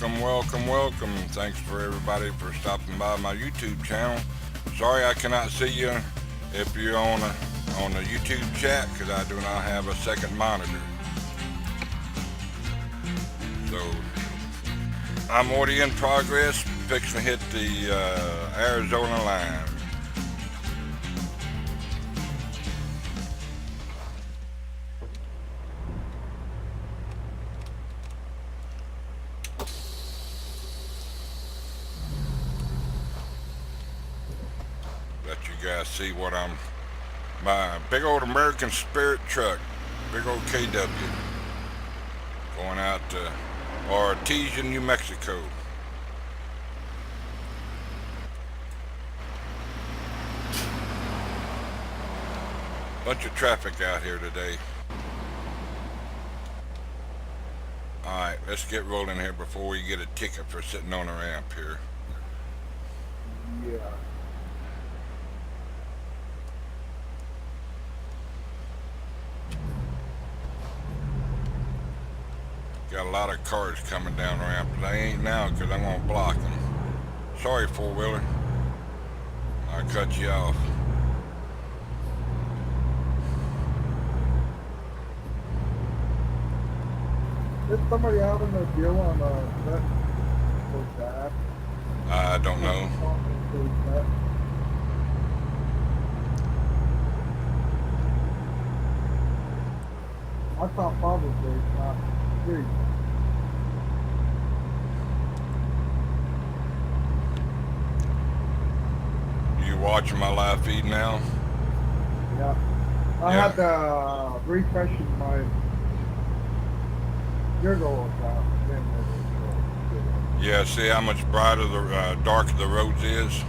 Welcome. Thanks for everybody for stopping by my YouTube channel. Sorry I cannot see you if you're on the YouTube chat because I do not have a second monitor. So I'm already in progress, fixing to hit the Arizona line. Let you guys see what my big old American Spirit truck, big old KW, going out to Artesia, New Mexico. Bunch of traffic out here today. Alright, let's get rolling here before we get a ticket for sitting on the ramp here. Yeah. Got a lot of cars coming down the ramp. They ain't now because I'm going to block them. Sorry, four-wheeler. I cut you off. Is somebody having a deal on that for that? I don't know. I thought probably not free. You watching my live feed now? Yeah. I had to refreshing my Google account. Yeah, see how much brighter the darker the roads is?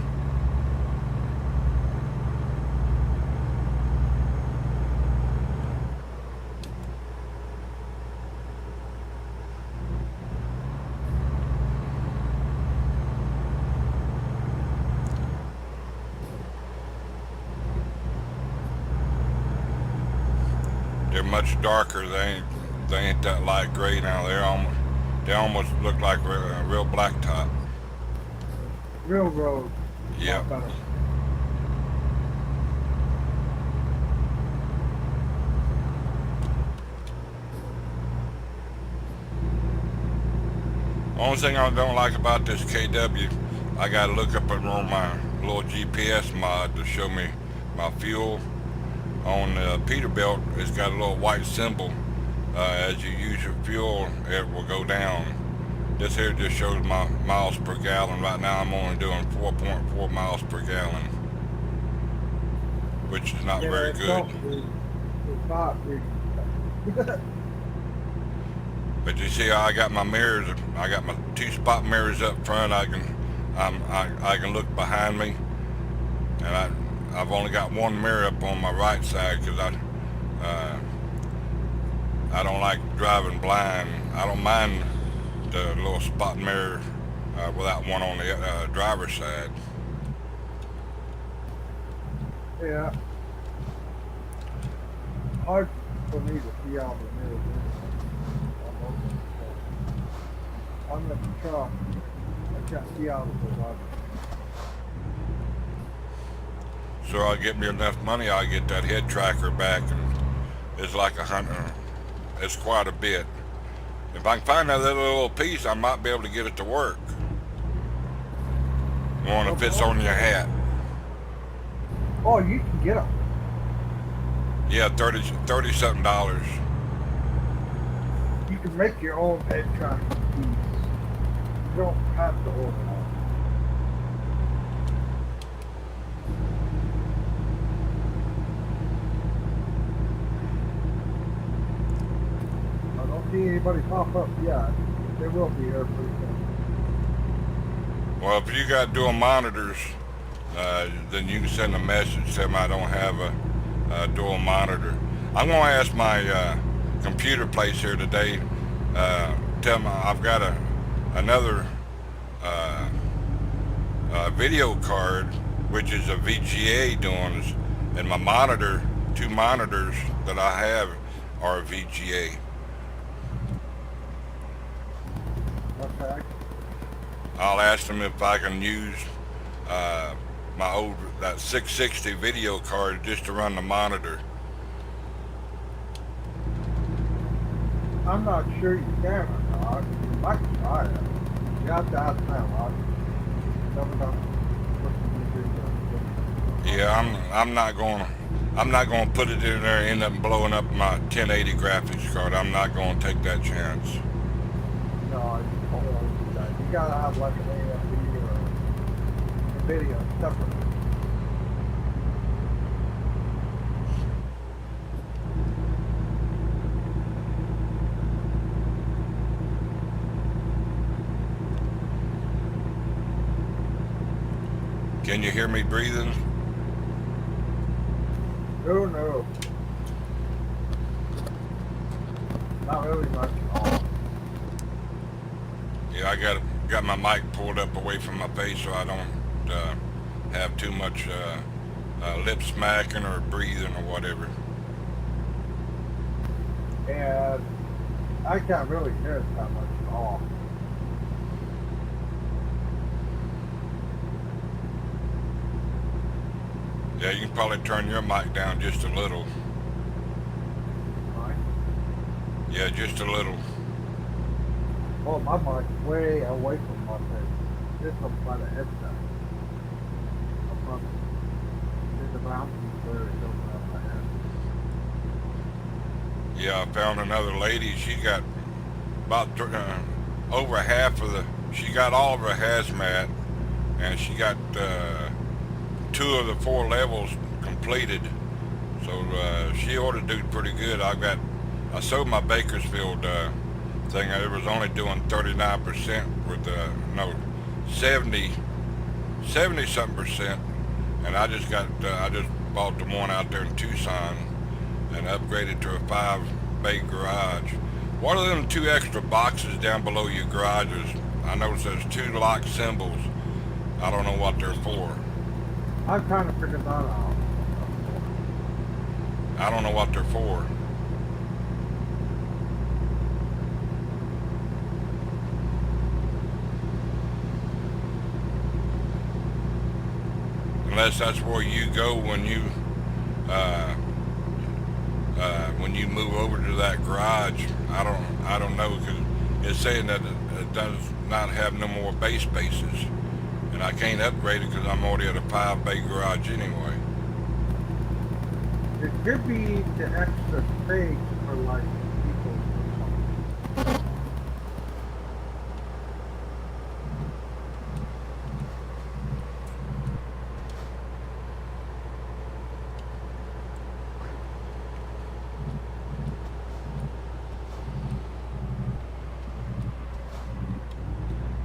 They're much darker. They ain't that light gray now. They almost look like a real blacktop. Real road. Yep. Only thing I don't like about this KW, I gotta look up on my little GPS mod to show me my fuel. On the Peterbilt, it's got a little white symbol. As you use your fuel, it will go down. This here just shows my miles per gallon. Right now I'm only doing 4.4 miles per gallon, which is not very good. It's not really. But you see, I got my mirrors. I got my 2-spot mirrors up front. I can look behind me, and I've only got one mirror up on my right side because I don't like driving blind. I don't mind the little spot mirror without one on the driver's side. Yeah. Hard for me to see out the mirror. I'm in the truck. I can't see out of the light. So I'll get me enough money, I'll get that head tracker back, and it's like it's quite a bit. If I can find that little piece, I might be able to get it to work. One that fits on your hat. Oh, you can get them. Yeah, $30 something. You can make your own head tracking piece. You don't have to order one. I don't see anybody pop up yet. They will be here pretty soon. Well, if you got dual monitors, then you can send a message telling me I don't have a dual monitor. I'm going to ask my computer place here today. Tell them I've got another video card, which is a VGA doing, and my monitor, 2 monitors that I have are VGA. Okay. I'll ask them if I can use my old that 660 video card just to run the monitor. I'm not sure you can or not. You might try it. You have to ask them. Never done it. Yeah, I'm not going to put it in there and end up blowing up my 1080 graphics card. I'm not going to take that chance. No, you don't want to do that. You gotta have like an AMD or a video separate. Can you hear me breathing? Oh no. Not really much at all. Yeah, I got my mic pulled up away from my face so I don't have too much lip smacking or breathing or whatever. And I can't really hear it that much at all. Yeah, you can probably turn your mic down just a little. Right? Yeah, just a little. Oh, my mic's way away from my face. This is by the headset. Up front. There's a mountain where it goes around my head. Yeah, I found another lady. She got about over half of she got all of her hazmat, and she got 2 of the 4 levels completed. So she ought to do pretty good. I sold my Bakersfield thing. I was only doing 39% with 70 something percent, and I just bought the one out there in Tucson and upgraded to a 5-bay garage. What are them 2 extra boxes down below your garages? I noticed there's 2 lock symbols. I don't know what they're for. I'm trying to figure that out. I don't know what they're for. Unless that's where you go when you move over to that garage. I don't know, because it's saying that it does not have no more bay spaces, and I can't upgrade it because I'm already at a 5-bay garage anyway. It could be the extra space for like people or something.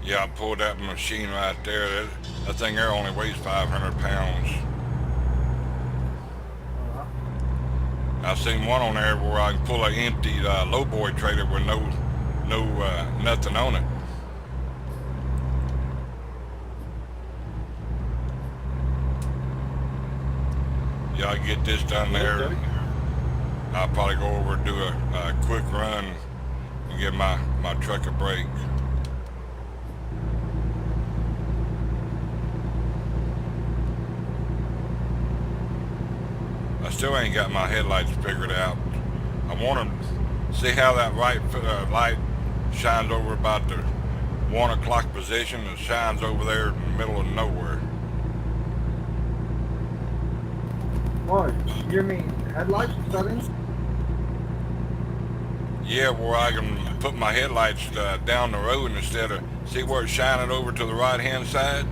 Yeah, I pulled that machine right there. That thing there only weighs 500 pounds. I've seen one on there where I can pull an empty lowboy trailer with nothing on it. Yeah, I get this done there. I'll probably go over and do a quick run and give my truck a break. I still ain't got my headlights figured out. I want to see how that right light shines over about the 1 o'clock position. It shines over there in the middle of nowhere. Oh, you mean headlight settings? Yeah, where I can put my headlights down the road instead of, see where it's shining over to the right hand side?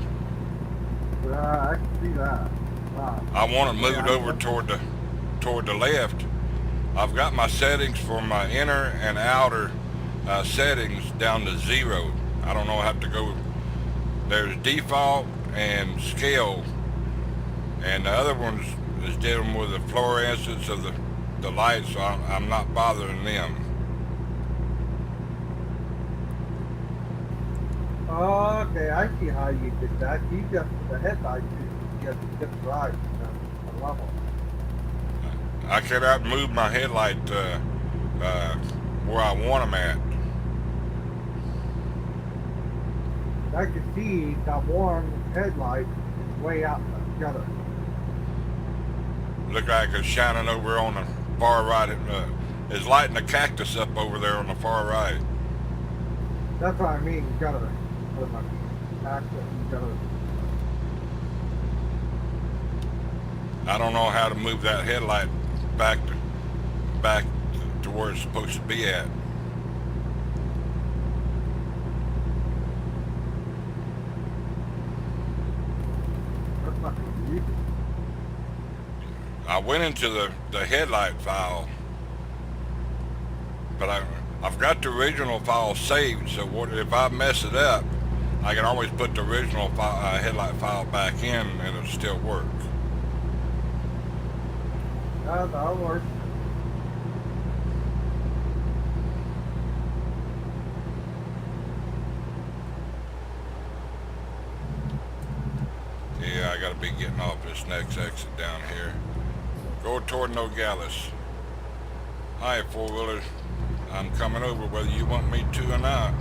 I can see that. Wow. I want it moved over toward the left. I've got my settings for my inner and outer settings down to 0. I don't know how to go. There's default and scale, and the other ones is dealing with the fluorescence of the lights, so I'm not bothering them. Okay, I see how you did that. You just, the headlights, you just right the level. I cannot move my headlight where I want them at. I can see that one headlight is way out in the gutter. Look like it's shining over on the far right. It's lighting the cactus up over there on the far right. That's what I mean, gutter. With my access gutter. I don't know how to move that headlight back to where it's supposed to be at. That's not gonna be easy. I went into the headlight file, but I've got the original file saved, so if I mess it up, I can always put the original headlight file back in and it'll still work. Yeah, that'll work. Yeah, I gotta be getting off this next exit down here. Go toward Nogales. Hi, four-wheeler. I'm coming over whether you want me to or not.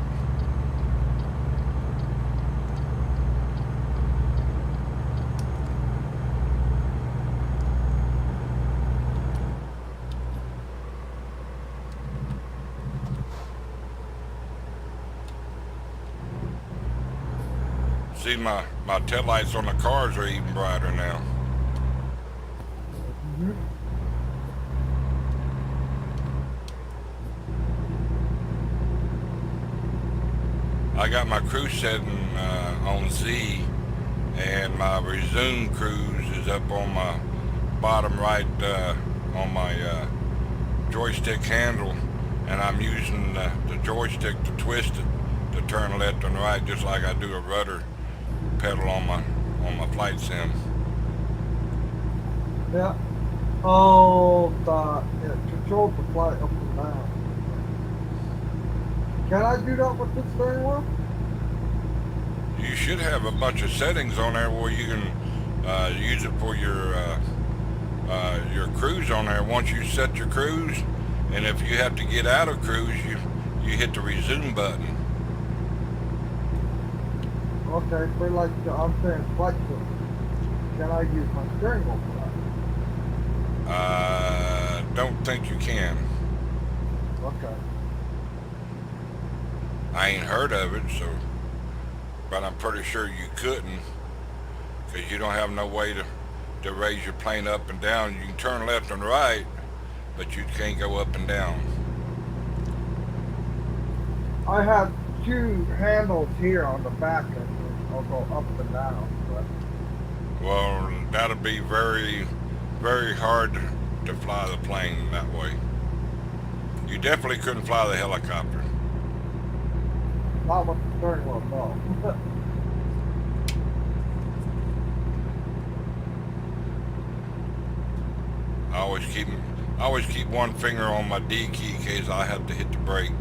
See, my taillights on the cars are even brighter now. Mm-hmm. I got my cruise setting on Z, and my resume cruise is up on my bottom right on my joystick handle, and I'm using the joystick to twist it to turn left and right, just like I do a rudder pedal on my flight sim. Yeah. Oh, it controls the flight up and down. Can I do that with this steering wheel? You should have a bunch of settings on there where you can use it for your cruise on there. Once you set your cruise, and if you have to get out of cruise, you hit the resume button. Okay, for like I'm saying flight system. Can I use my steering wheel for that? Don't think you can. Okay. I ain't heard of it, but I'm pretty sure you couldn't, because you don't have no way to raise your plane up and down. You can turn left and right, but you can't go up and down. I have two handles here on the back and I'll go up and down. But Well, that'll be very, very hard to fly the plane that way. You definitely couldn't fly the helicopter. not with the steering wheel, no. I always keep one finger on my D key in case I have to hit the brake.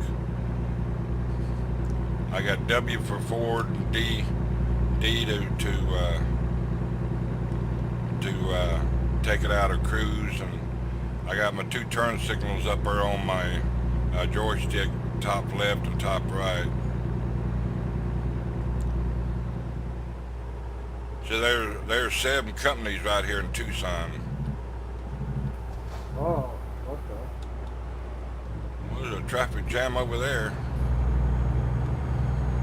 I got W for forward and D to take it out of cruise, and I got my two turn signals up there on my joystick, top left and top right. So there's 7 companies right here in Tucson. Oh, okay. Well, there's a traffic jam over there.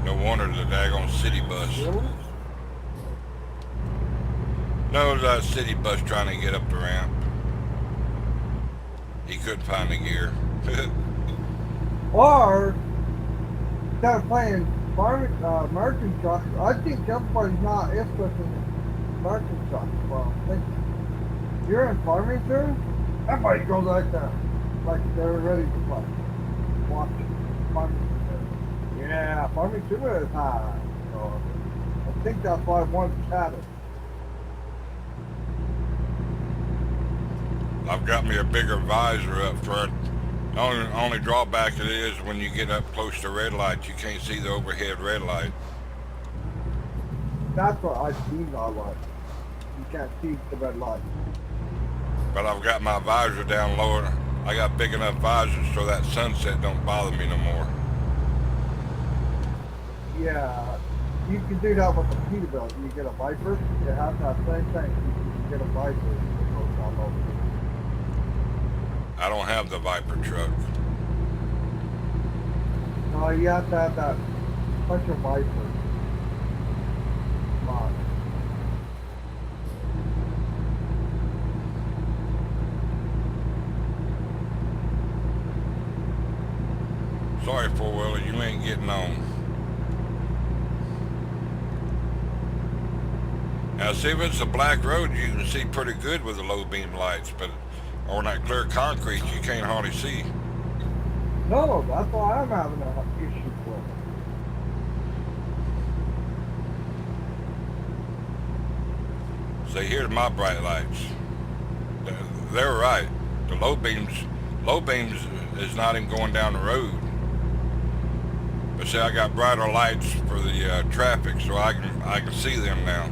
No wonder the daggone city bus. Really? No, it was a city bus trying to get up the ramp. He couldn't find the gear. Or instead of playing American trucks, I think everybody's not interested in American trucks. Well, I think you're in Farmington, everybody goes like that, like they're ready to play. Watch Farmington. Yeah, Farmington is high. So I think that's why one's chatted. I've got me a bigger visor up front. Only drawback it is when you get up close to red lights, you can't see the overhead red light. That's what I see not like. You can't see the red light. But I've got my visor down lower. I got big enough visors so that sunset don't bother me no more. Yeah, You can do that with a Peterbilt. You get a Viper, it has that same thing. You can get a Viper that goes down low. I don't have the Viper truck. No, you have to have that special Viper mod. Sorry, four-wheeler, you ain't getting on. Now, see, if it's a black road, you can see pretty good with the low beam lights, but on that clear concrete, you can't hardly see. No, that's why I'm having an issue with it. See, here's my bright lights. They're right. The low beams is not even going down the road. But see, I got brighter lights for the traffic, so I can see them now.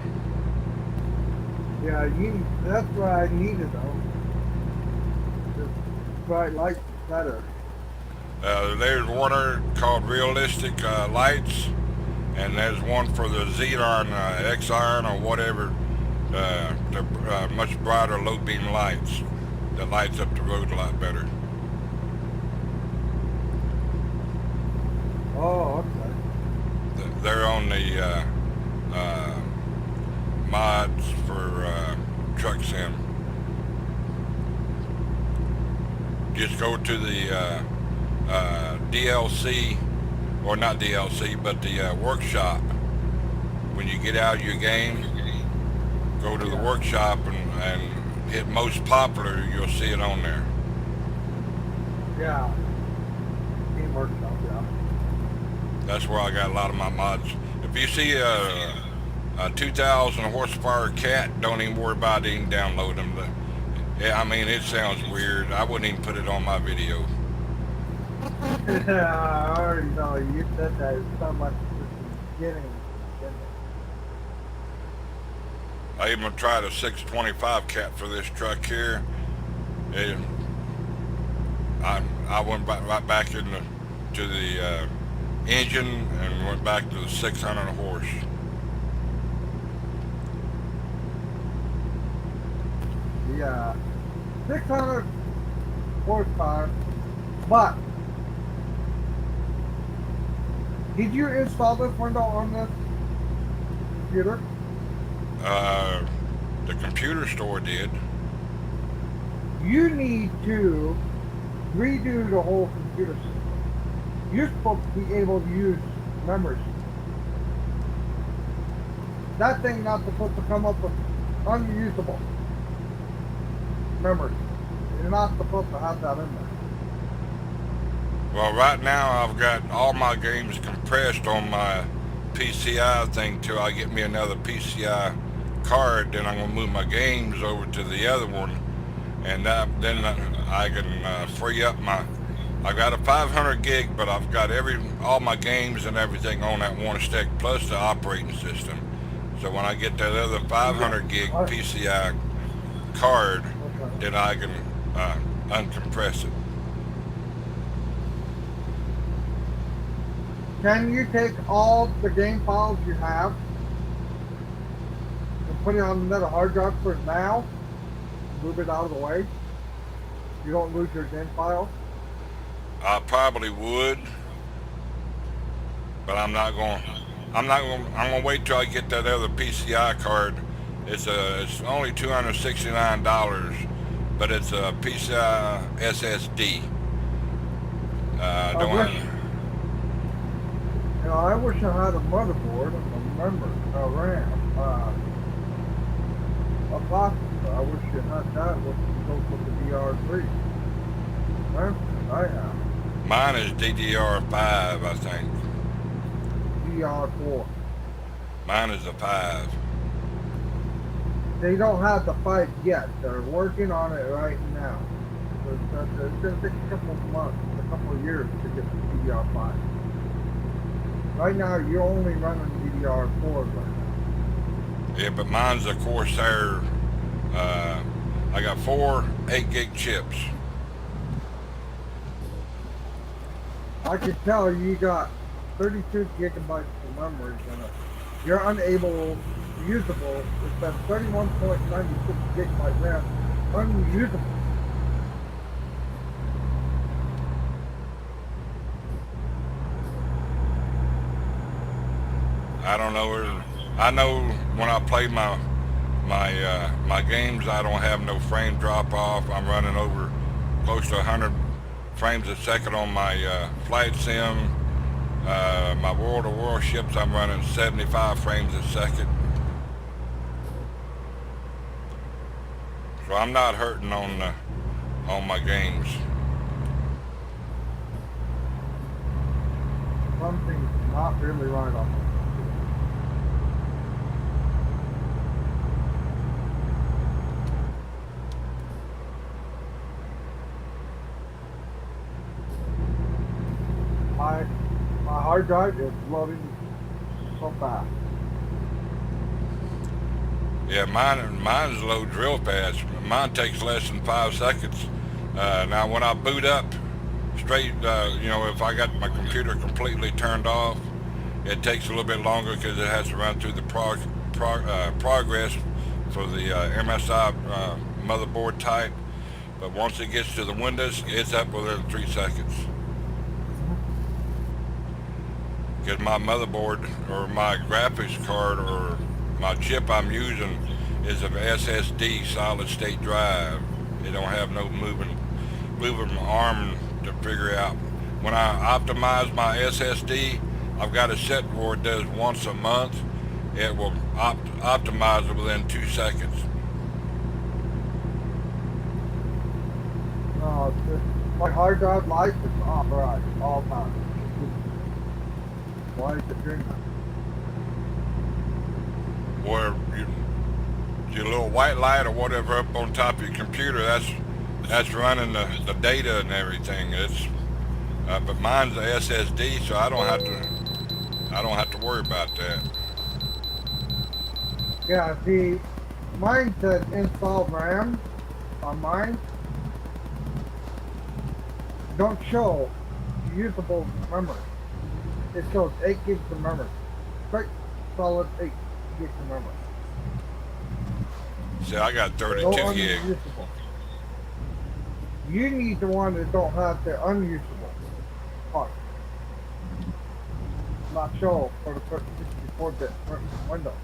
Yeah, that's what I needed though. The bright lights better. There's one called Realistic Lights, and there's one for the Z-Iron, X-Iron, or whatever. They're much brighter low beam lights that lights up the road a lot better. Oh, okay. They're on the mods for Truck Sim. Just go to the DLC, or not DLC, but the workshop. When you get out of your game, go to the workshop and hit most popular, you'll see it on there. Yeah. Game workshop, yeah. That's where I got a lot of my mods. If you see a 2,000 horsepower cat, don't even worry about it, even download them. Yeah, I mean, it sounds weird. I wouldn't even put it on my video. Yeah, I already know. You said that so much at the beginning. I even tried a 625 cat for this truck here. I went right back to the engine and went back to the 600 horse. Yeah, 600 horsepower. But did you install this window on this computer? The computer store did. You need to redo the whole computer system. You're supposed to be able to use memory. That thing not supposed to come up with unusable memory. You're not supposed to have that in there. Well, right now I've got all my games compressed on my PCI thing till I get me another PCI card. Then I'm gonna move my games over to the other one, and then I can free up my. I got a 500 gig, but I've got all my games and everything on that one stick, plus the operating system. So when I get that other 500 gig PCI card, then I can uncompress it. Can you take all the game files you have and put it on another hard drive for now? Move it out of the way? You don't lose your game files? I probably would, but I'm gonna wait till I get that other PCI card. It's only $269, but it's a PCI SSD. I wish I had a motherboard, a memory, a RAM, a processor. I wish you had that with the DR3. That's what I have. Mine is DDR5, I think. DR4. Mine is a 5. They don't have the 5 yet. They're working on it right now. So it's going to take a couple of months, a couple of years to get the DDR5. Right now, you're only running DDR4 right now. Yeah, but mine's a Corsair. I got 4 8 gig chips. I can tell you got 32 gigabytes of memory in it. you're unable, usable. It says 31.96 gigabyte RAM, unusable. I don't know I know when I play my games, I don't have no frame drop off. I'm running over close to 100 frames a second on my flight sim. My World of Warships, I'm running 75 frames a second. So I'm not hurting on my games. Something's not really right on this. My my hard drive is loading so fast. Yeah, mine's loads real fast. Mine takes less than 5 seconds. Now when I boot up straight, if I got my computer completely turned off, it takes a little bit longer because it has to run through the progress for the MSI motherboard type. But once it gets to the Windows, it's up within 3 seconds. Because my motherboard or my graphics card or my chip I'm using is an SSD solid state drive. It don't have no moving arm to figure out. When I optimize my SSD, I've got it set where it does once a month. It will optimize it within 2 seconds. No, it's just, my hard drive life is off right all the time. Why is it doing that? Where your little white light or whatever up on top of your computer, that's running the data and everything. But mine's a SSD, so I don't have to worry about that. Yeah, see, mine said install RAM on mine. Don't show usable memory. It shows 8 gigs of memory. Straight solid 8 gigs of memory. See, I got 32 No gig. unusable. You need the one that don't have the unusable part. Not show for the 64-bit window.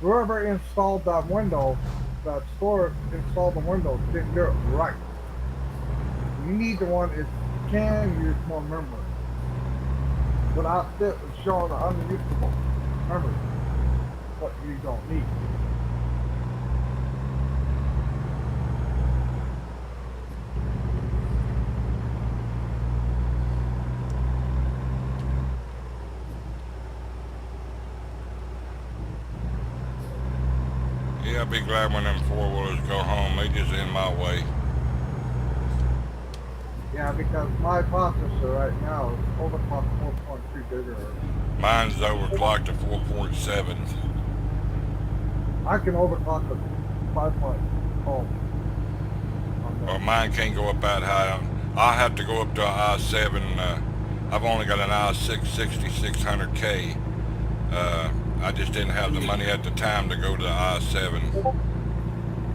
Whoever installed that window, that store installed the window, didn't do it right. You need the one that can use more memory without it showing the unusable memory. What you don't need. Yeah, I'll be glad when them four-wheelers go home. They just in my way. Yeah, because my processor right now is overclocked 4.3 gigahertz. Mine's overclocked to 4.7. I can overclock the 5.0. Well, mine can't go up that high. I'll have to go up to an i7. I've only got an i6 6600K. I just didn't have the money at the time to go to the i7.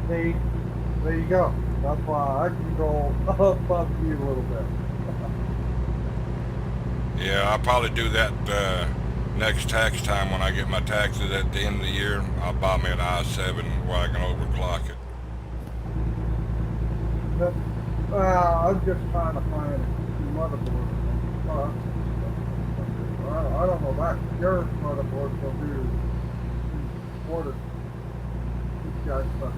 See, there you go. That's why I can go above you a little bit. Yeah, I'll probably do that next tax time when I get my taxes at the end of the year. I'll buy me an i7 where I can overclock it. But, I'm just trying to find a motherboard. I don't know that your motherboard will do support it. These guys stuff.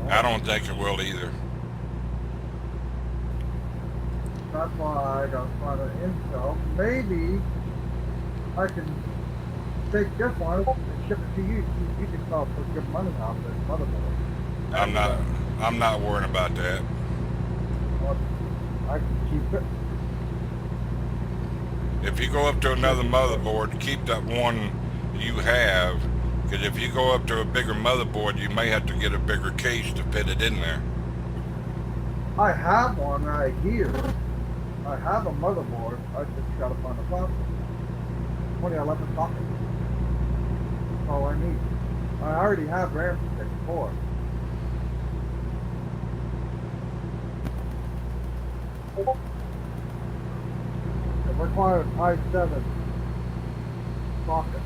I don't think it will either. That's why I gotta find an Intel. Maybe I can take this one and ship it to you. You can sell for good money off this motherboard. I'm not worrying about that. Well, I can keep it. If you go up to another motherboard, keep that one you have, because if you go up to a bigger motherboard, you may have to get a bigger case to fit it in there. I have one right here. I have a motherboard. I just gotta find a platform. 2011 socket. That's all I need. I already have RAM for 64. It requires i7 socket.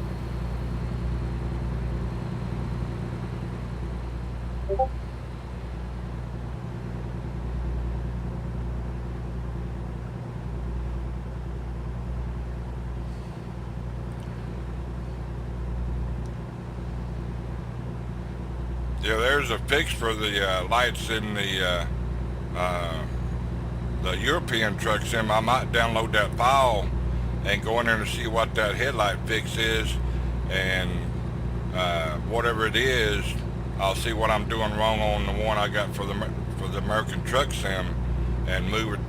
Yeah, there's a fix for the lights in the European truck sim. I might download that file and go in there and see what that headlight fix is, and whatever it is, I'll see what I'm doing wrong on the one I got for the American truck sim, and move it,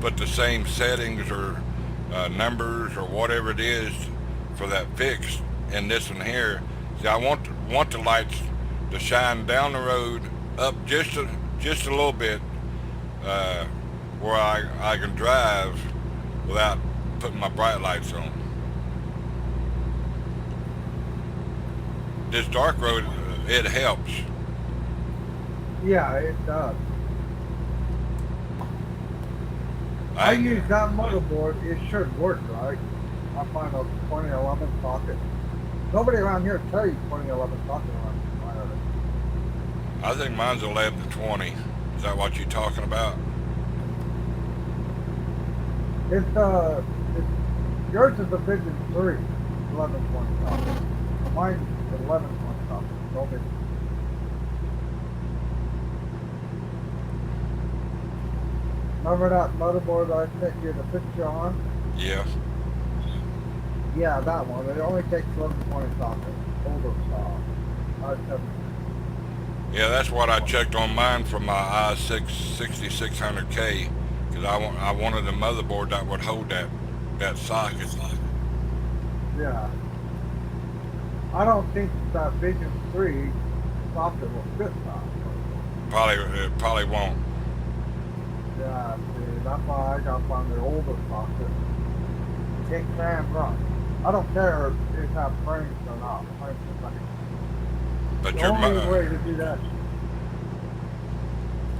put the same settings or numbers or whatever it is for that fix in this one here. See, I want the lights to shine down the road up just a little bit, where I can drive without putting my bright lights on. This dark road, it helps. Yeah, it does. I use that motherboard. It should work, right? I find a 2011 socket. Nobody around here will tell you 2011 socket around here. I think mine's 1120. Is that what you're talking about? It's yours is a Vision 3, 1120 socket. Mine's 1120 socket. Nobody. Remember that motherboard I sent you the picture on? Yeah. Yeah, that one. It only takes 1120 socket. Older style. i7. Yeah, that's what I checked on mine for my i6 6600K, because I wanted a motherboard that would hold that socket. Yeah. I don't think that Vision 3 socket will fit that. It probably won't. Yeah, see, that's why I got on the older socket. It can run. I don't care if it has frames or not. Frames are fine. But The only way to do that.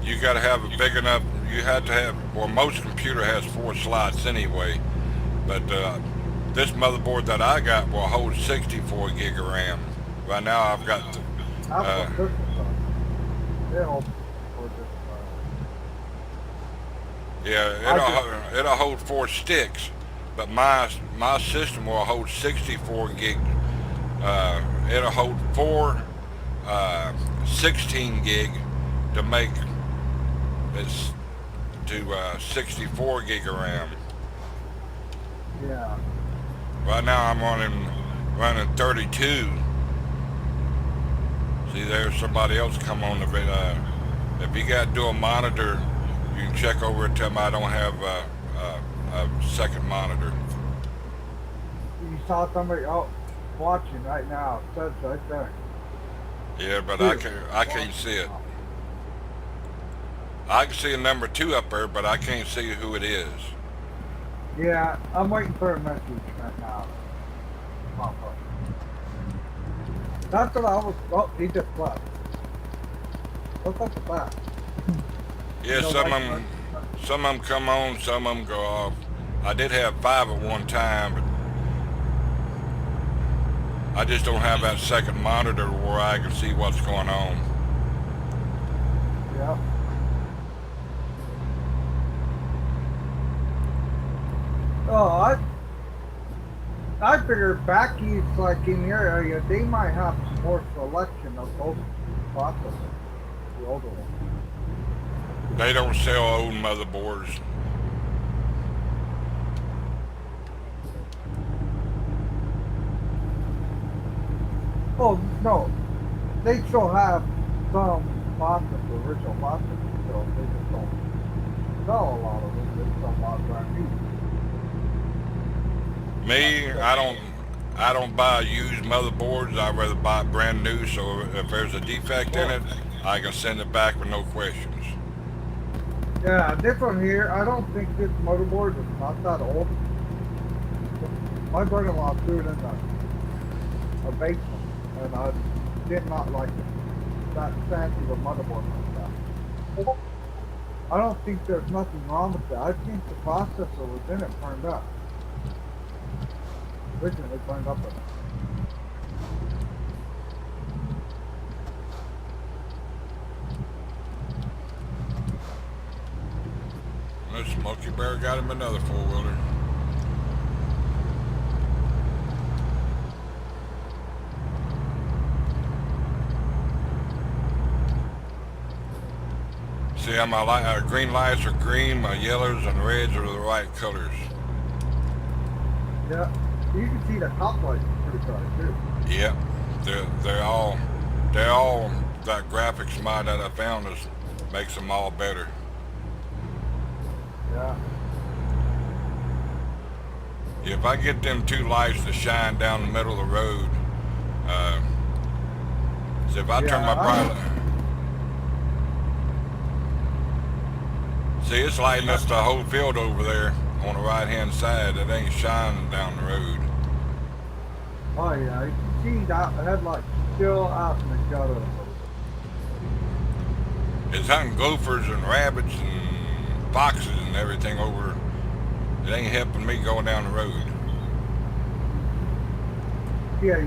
You got to have a big enough. You have to have. Well, most computer has 4 slots anyway, but this motherboard that I got will hold 64 gig of RAM. Right now, I've got. That's what this is on. It'll hold this. Yeah, it'll hold 4 sticks, but my system will hold 64 gig. It'll hold 4 16 gig to make it's to 64 gig of RAM. Yeah. Right now I'm running 32. See, there's somebody else come on the video. If you got dual monitor, you can check over and tell me I don't have a second monitor. You saw somebody watching right now. It says right there. Yeah, but I can't see it. I can see a number 2 up there, but I can't see who it is. Yeah, I'm waiting for a message right now. Pop up. That's what I was. Oh, he just left. What's up with that? Yeah, some of them come on, some of them go off. I did have 5 at one time, but I just don't have that second monitor where I can see what's going on. Yeah. Oh, I figured back east, like in your area, they might have some more selection of those processors, the older ones. They don't sell old motherboards. Oh, no. They still have some processors, original processors, so they just don't sell a lot of them. They sell a lot of brand new. Me, I don't buy used motherboards. I'd rather buy brand new, so if there's a defect in it, I can send it back with no questions. Yeah, this one here, I don't think this motherboard is not that old. My brother-in-law threw it in a basement, and I did not like it. That fancy of a motherboard like that. I don't think there's nothing wrong with that. I think the processor was in it burned up. Originally burned up with it. This Smokey Bear got him another four-wheeler. See how my green lights are green, my yellows and reds are the right colors. Yeah, you can see the top lights pretty bright too. Yep, they're all that graphics mod that I found makes them all better. Yeah. If I get them two lights to shine down the middle of the road, so if I turn my bright light, see it's lighting us the whole field over there on the right hand side. It ain't shining down the road. Oh yeah, you can see that headlights still out in the shadow. It's hunting gophers and rabbits and foxes and everything over. It ain't helping me going down the road. Yeah,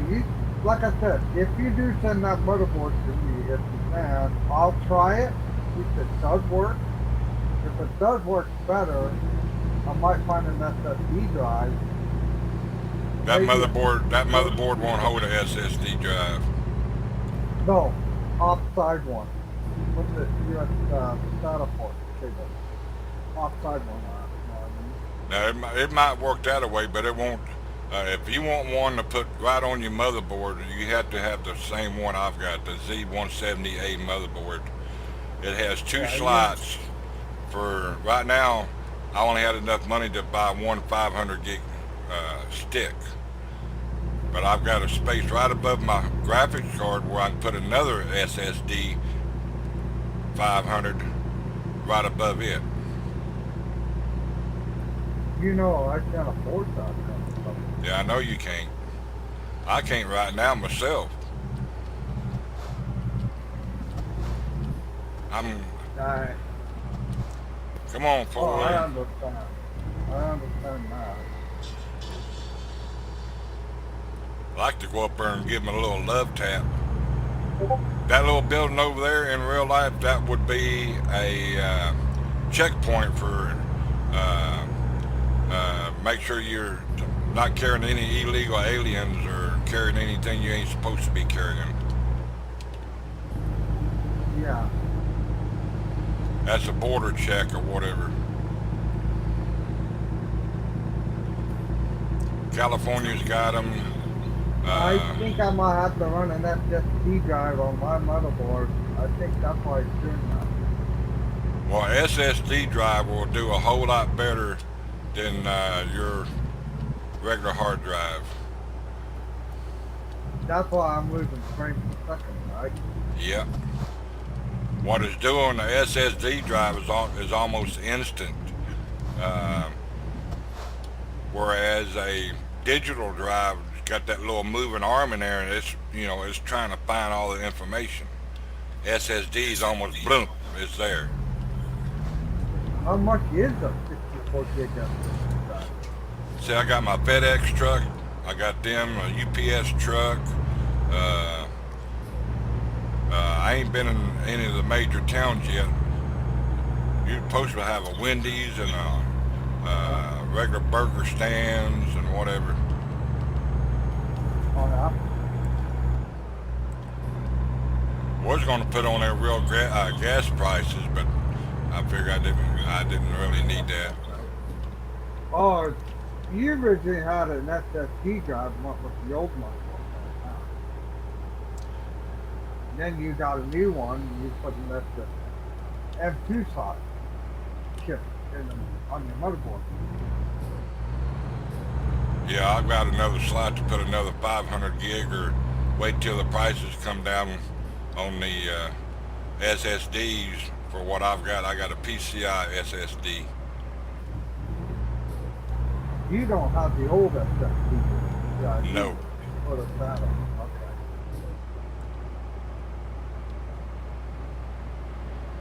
like I said, if you do send that motherboard to me, if you can, I'll try it. If it does work, if it does work better, I might find an SSD drive. That motherboard won't hold a SSD drive. No, offside one. What's it? US SATA port cable. Offside one. Now it might work that way, but it won't. If you want one to put right on your motherboard, you have to have the same one I've got, the Z170A motherboard. It has two slots. For right now, I only had enough money to buy one 500 gig stick, but I've got a space right above my graphics card where I can put another SSD 500 right above it. You know, I can't afford that. Yeah, I know you can't. I can't right now myself. Come on, forward. I understand. I understand that. I like to go up there and give them a little love tap. That little building over there, in real life, that would be a checkpoint for make sure you're not carrying any illegal aliens or carrying anything you ain't supposed to be carrying. Yeah. That's a border check or whatever. California's got them. I think I might have to run an SSD drive on my motherboard. I think that's why it's doing that. Well, SSD drive will do a whole lot better than your regular hard drive. That's why I'm losing frames per second, right? Yep. What it's doing, the SSD drive is almost instant, whereas a digital drive has got that little moving arm in there, and it's trying to find all the information. SSD is almost bloom, it's there. How much is a 64 gig SSD drive? See, I got my FedEx truck, I got them, a UPS truck. I ain't been in any of the major towns yet. You're supposed to have a Wendy's and a regular burger stands and whatever. Oh, yeah. Was going to put on there real gas prices, but I figured I didn't really need that. Oh, you originally had an SSD drive with the old one. Then you got a new one, and you put an M2 slot chip on your motherboard. Yeah, I've got another slot to put another 500 gig, or wait till the prices come down on the SSDs for what I've got. I got a PCI SSD. You don't have the old SSD. Yeah, you No. put a that on.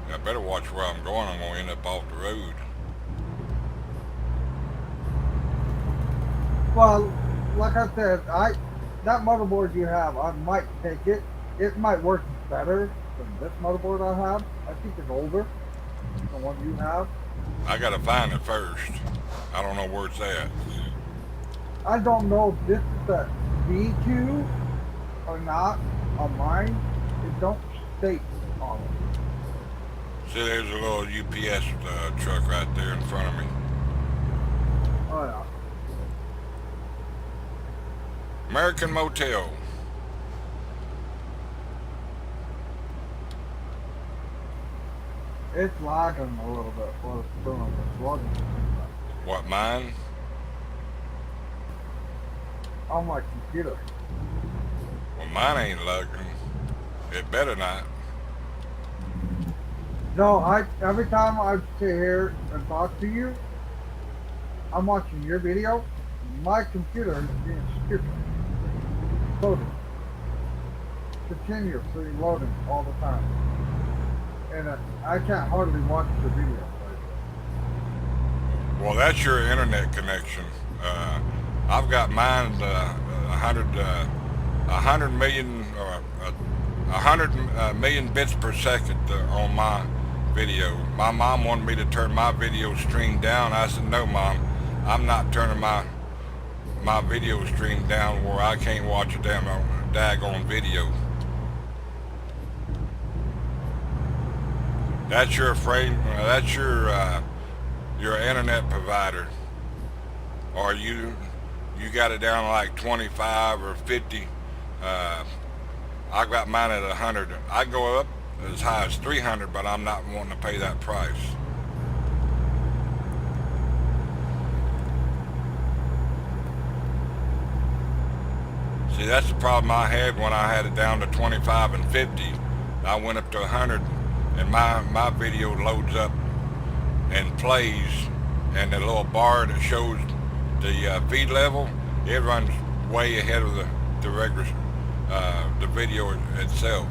Okay. I better watch where I'm going. I'm gonna end up off the road. Well, like I said, that motherboard you have, I might take it. It might work better than this motherboard I have. I think it's older than the one you have. I gotta find it first. I don't know where it's at. I don't know if this is a V2 or not on mine. It don't state on it. See, there's a little UPS truck right there in front of me. Oh yeah. American Motel. It's lagging a little bit while it's doing this. Wasn't What, mine? on my computer. Well, mine ain't lugging. It better not. No, every time I sit here and talk to you, I'm watching your video. My computer is being stupid. Loading. Continuously loading all the time. And I can't hardly watch the video. Well, that's your internet connection. I've got mine 100 million or 100 million bits per second on my video. My mom wanted me to turn my video stream down. I said, no, Mom, I'm not turning my video stream down where I can't watch a daggone video. That's your frame. That's your internet provider, or you got it down like 25 or 50. I got mine at 100. I go up as high as 300, but I'm not wanting to pay that price. See, that's the problem I had when I had it down to 25 and 50. I went up to 100, and my video loads up and plays, and the little bar that shows the feed level, it runs way ahead of the regular the video itself,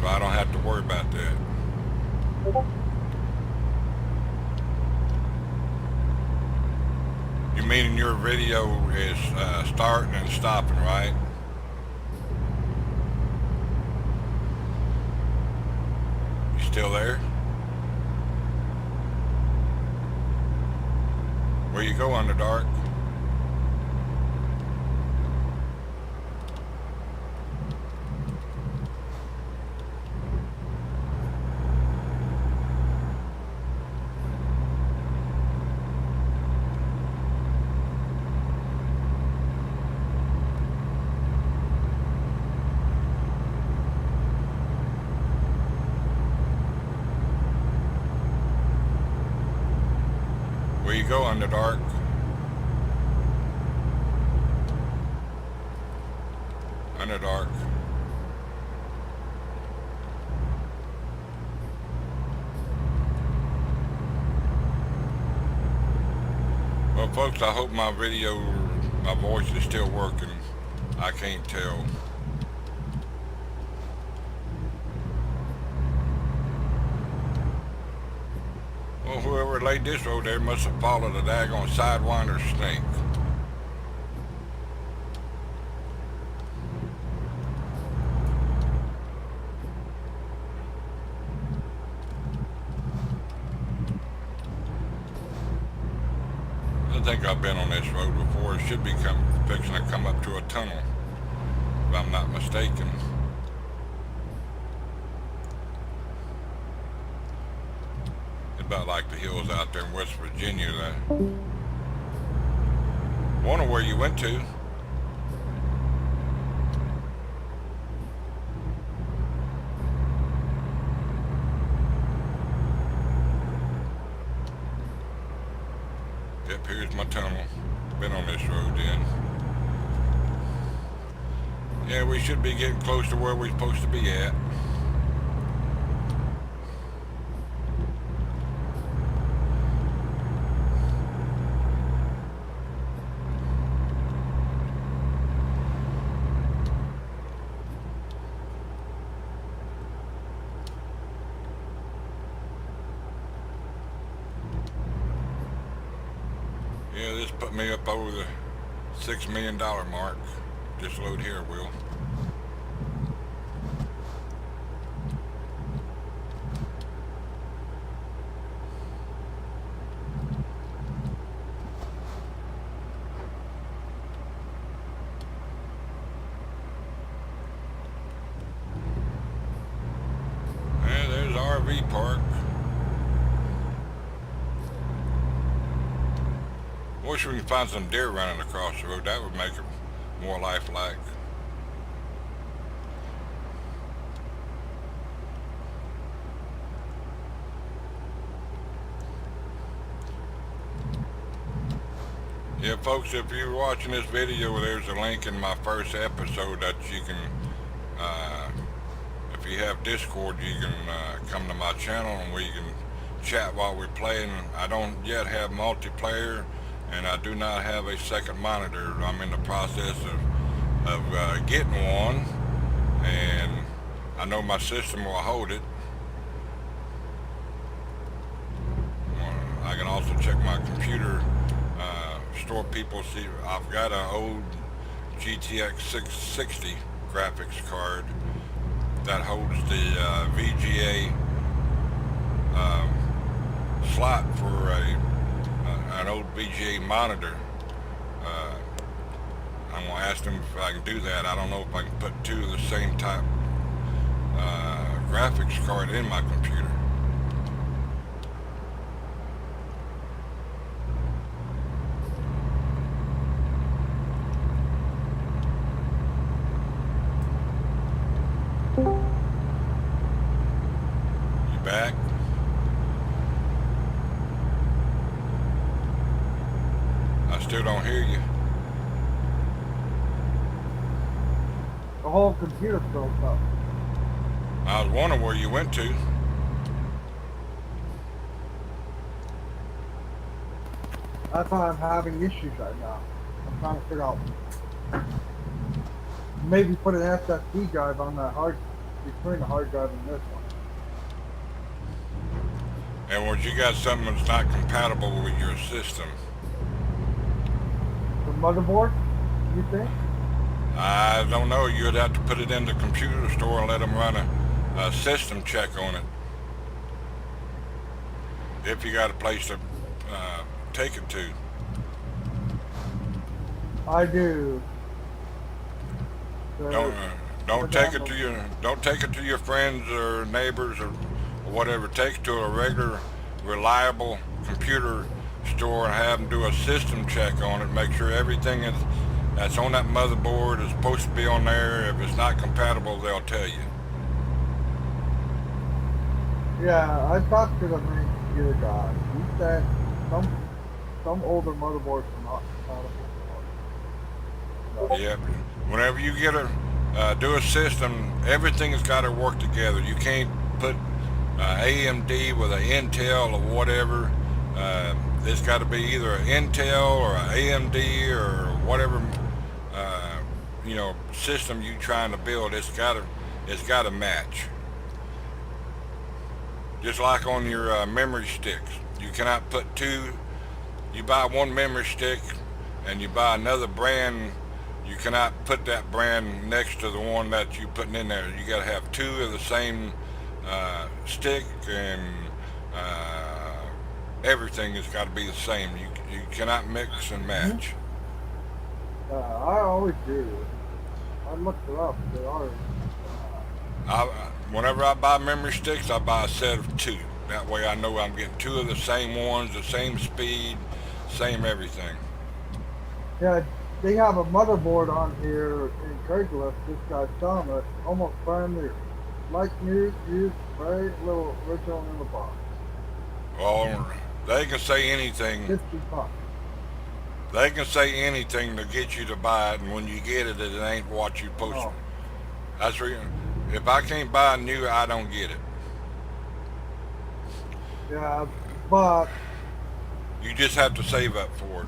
so I don't have to worry about that. You mean your video is starting and stopping, right? You still there? Where you go, Underdark? Where you go, Underdark? Underdark. Well, folks, I hope my voice is still working. I can't tell. Well, whoever laid this road there must have followed a daggone sidewinder snake. I think I've been on this road before. It should be fixing to come up to a tunnel, if I'm not mistaken. About like the hills out there in West Virginia. Wonder where you went to. Yep, here's my tunnel. Been on this road then. Yeah, we should be getting close to where we're supposed to be at. Yeah, this put me up over the $6 million mark. Just load here, Will. Yeah, there's the RV park. Wish we could find some deer running across the road. That would make it more lifelike. Yeah, folks, if you're watching this video, there's a link in my first episode that you can, if you have Discord, you can come to my channel and we can chat while we're playing. I don't yet have multiplayer, and I do not have a second monitor. I'm in the process of getting one, and I know my system will hold it. I can also check my computer. Store people see I've got an old GTX 660 graphics card that holds the VGA slot for an old VGA monitor. I'm gonna ask them if I can do that. I don't know if I can put two of the same type graphics card in my computer. Back. I still don't hear you. The whole computer broke up. I was wondering where you went to. That's why I'm having issues right now. I'm trying to figure out. Maybe put an SSD drive on that between the hard drive and this one. And was you got something that's not compatible with your system? The motherboard, you think? I don't know. You'd have to put it in the computer store and let them run a system check on it. If you got a place to take it to. I do. Don't take it to your friends or neighbors or whatever. Take it to a regular, reliable computer store and have them do a system check on it. Make sure everything that's on that motherboard is supposed to be on there. If it's not compatible, they'll tell you. Yeah, I talked to the main computer guy. He said some older motherboards are not compatible. Yep. Whenever you get do a system, everything has got to work together. You can't put AMD with an Intel or whatever. It's got to be either an Intel or an AMD or whatever system you trying to build. It's got to match. Just like on your memory sticks, you cannot put two. You buy one memory stick and you buy another brand. You cannot put that brand next to the one that you're putting in there. You got to have two of the same stick, and everything has got to be the same. You cannot mix and match. I always do. I looked it up. They are. Whenever I buy memory sticks, I buy a set of two. That way I know I'm getting two of the same ones, the same speed, same everything. Yeah, they have a motherboard on here in Craigslist. This guy's selling it, almost brand new. Like new, used, very little original in the box. Well, they can say anything. 50 bucks. They can say anything to get you to buy it, and when you get it, it ain't what you posted. Oh. That's real. If I can't buy a new, I don't get it. Yeah, but You just have to save up for it.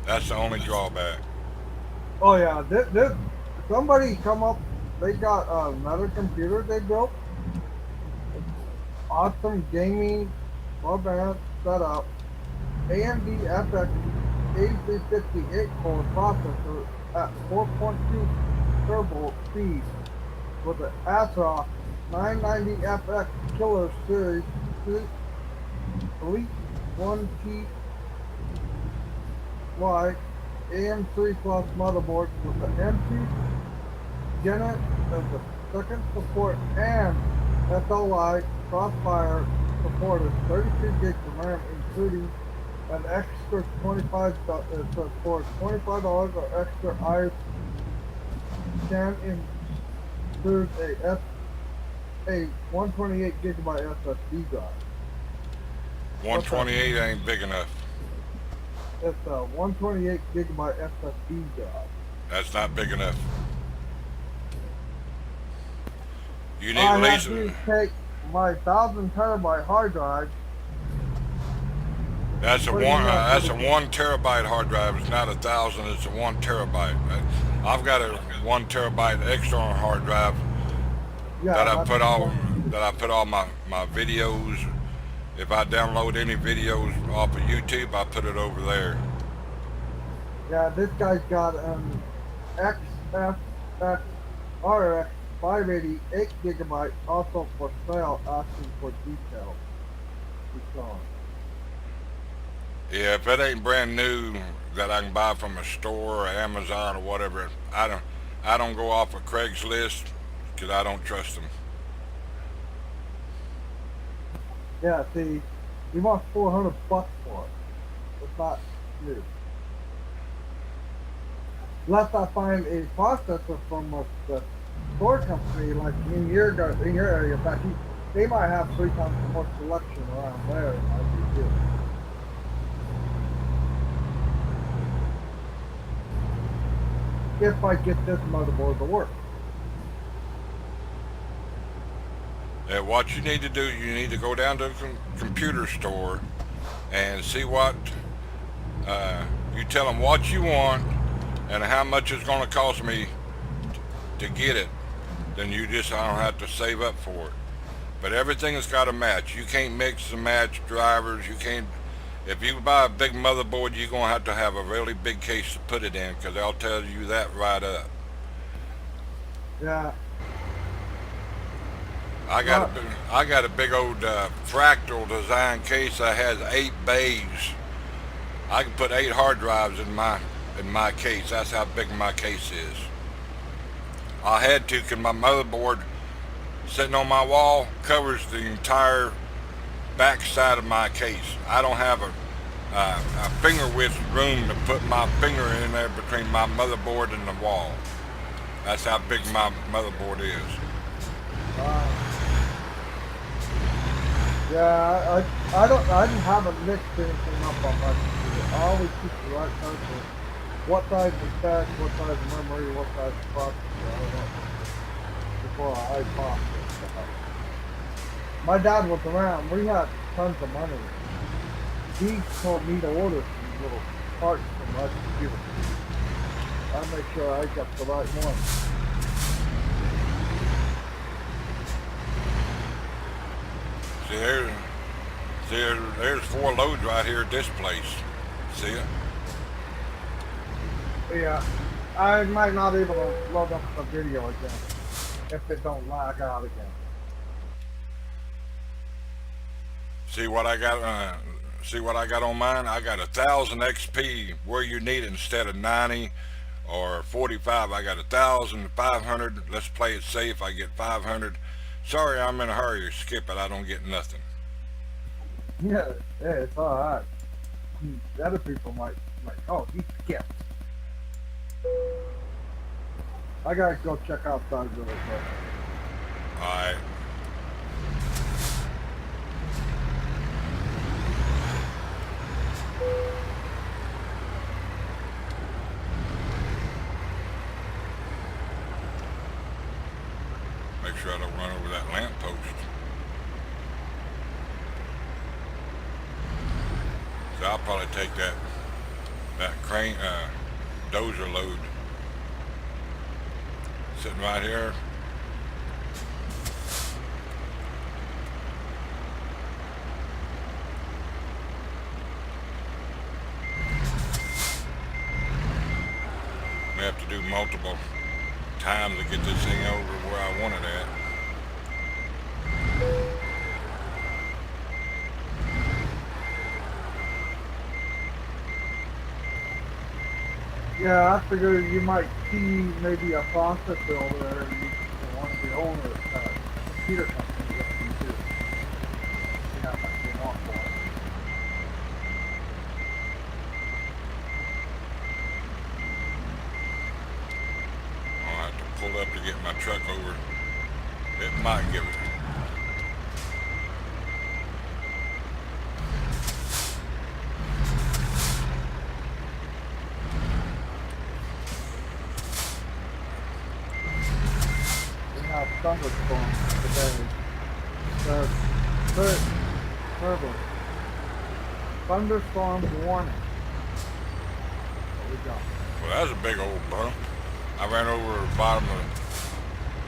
That's the only drawback. oh yeah, this somebody come up. They got another computer they built. Awesome gaming, well balanced setup. AMD FX 8350 8-core processor at 4.2 turbo speed with an ASRock 990FX Killer Series Elite 1TY AM3 Plus motherboard with the M2 Gen of the second support and SLI Crossfire supported 32 gigs of RAM, including an extra $25 for $25 or extra I can include a 128 gigabyte SSD drive. 128 ain't big enough. It's a 128 gigabyte SSD drive. That's not big enough. You need I at have least. to take my 1,000 terabyte hard drive. That's a What do you one. got That's for a the- 1 terabyte hard drive. It's not 1,000. It's a 1 terabyte. I've got a 1 terabyte external hard drive Yeah, that I that's put all one. my videos. If I download any videos off of YouTube, I put it over there. Yeah, this guy's got an XFX RX 580 8 gigabyte also for sale, asking for details. It's on. Yeah, if it ain't brand new that I can buy from a store or Amazon or whatever, I don't go off of Craigslist because I don't trust them. Yeah, see, he wants $400 for it. It's not new. Unless I find a processor from the store company, like in your area. In fact, they might have 3 times more selection around there than I do here. If I get this motherboard to work. What you need to do, you need to go down to the computer store and see what, you tell them what you want and how much it's going to cost me to get it. Then I don't have to save up for it. But everything has got to match. You can't mix and match drivers. You can't. If you buy a big motherboard, you're going to have a really big case to put it in, because they'll tell you that right up. Yeah. I got a big old fractal design case that has 8 bays. I can put 8 hard drives in my case. That's how big my case is. I had to, because my motherboard sitting on my wall covers the entire back side of my case. I don't have a finger width room to put my finger in there between my motherboard and the wall. That's how big my motherboard is. Yeah, I haven't mixed anything up on my computer. I always keep the right person. What size is flash, what size of memory, what size of processor, I don't know. Before I pop it. My dad was around, we had tons of money. He told me to order some little parts from my computer. I make sure I got the right one. There's 4 loads right here at this place. See it? Yeah, I might not even load up the video again if it don't lag out again. See what I got? See what I got on mine? I got 1,000 XP where you need it instead of 90 or 45. I got 1,500. Let's play it safe. I get 500. Sorry, I'm in a hurry. Skip it. I don't get nothing. Yeah, it's alright. The other people might, oh, he skipped. I gotta go check outside really quick. Alright. Make sure I don't run over that lamp post. So I'll probably take that crane dozer load sitting right here. have to do multiple times to get this thing over where I want it at. Yeah, I figured you might see maybe a processor over there and one of the owner computer company looking too. See how much they want for it. I'll have to pull up to get my truck over. It might give it. We have thunderstorms today. Turbo. Thunderstorm warning. What we got? Well, that was a big old bump. I ran over the bottom of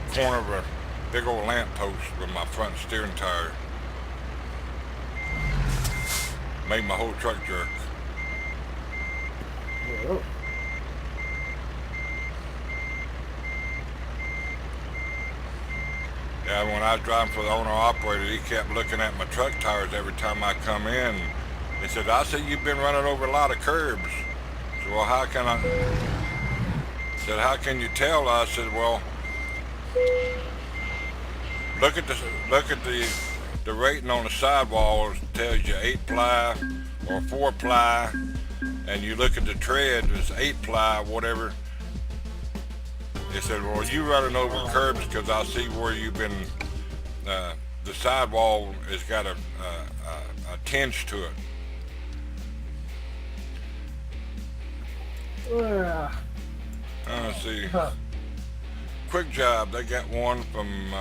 the corner of a big old lamp post with my front steering tire. Made my whole truck jerk. Whoa. Yeah, when I was driving for the owner-operator, he kept looking at my truck tires every time I come in. He said, I see you've been running over a lot of curbs. I said, well, how can I? He said, how can you tell? I said, well, look at the rating on the sidewall. It tells you 8-ply or 4-ply, and you look at the tread, it's 8-ply, whatever. They said, well, you running over curbs because I see where you've been, the sidewall has got a tinge to it. Let's see. Quick Job, they got one from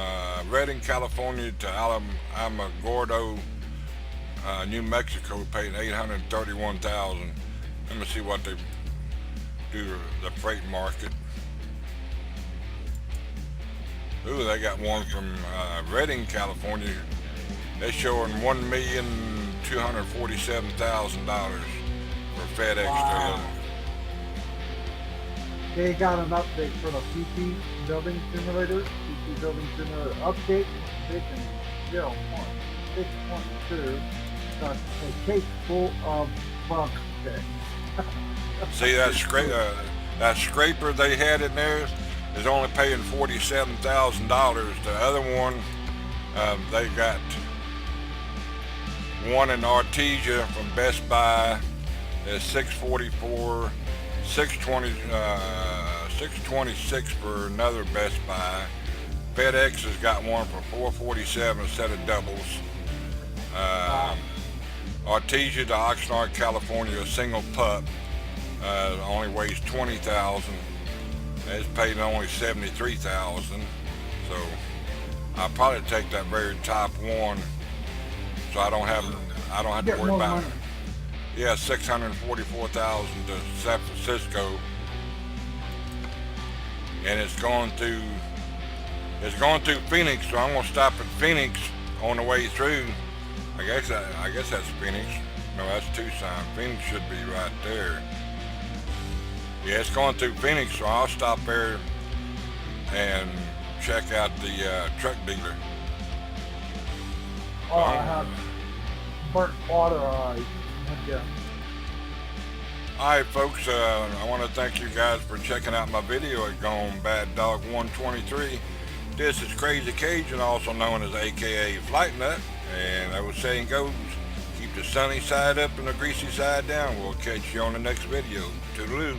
Redding, California to Alamogordo, New Mexico, paying $831,000. Let me see what they do the freight market. Ooh, they got one from Redding, California. They're showing $1,247,000 for FedEx. Wow. They got an update for the PT building simulator. PT building simulator update. Version 0.6.2. Got a case full of bug fixes. See that scraper they had in there is only paying $47,000. The other one, they got one in Artesia from Best Buy is $644, $626 for another Best Buy. FedEx has got one for $447 set of doubles. Artesia to Oxnard, California, a single pup, only weighs 20,000. It's paid only 73,000. So I'll probably take that very top one, so I don't have to worry about it. Yeah, $644,000 to San Francisco, and it's going through Phoenix. So I'm gonna stop at Phoenix on the way through. I guess that's Phoenix. No, that's Tucson. Phoenix should be right there. Yeah, it's going through Phoenix, so I'll stop there and check out the truck dealer. Oh, I have burnt water eyes. Yeah. Alright folks, I want to thank you guys for checking out my video at Gone Bad Dog 123. This is Crazy Cajun, also known as AKA Flight Nut, and that was saying goes, keep the sunny side up and the greasy side down. We'll catch you on the next video. Toodaloo.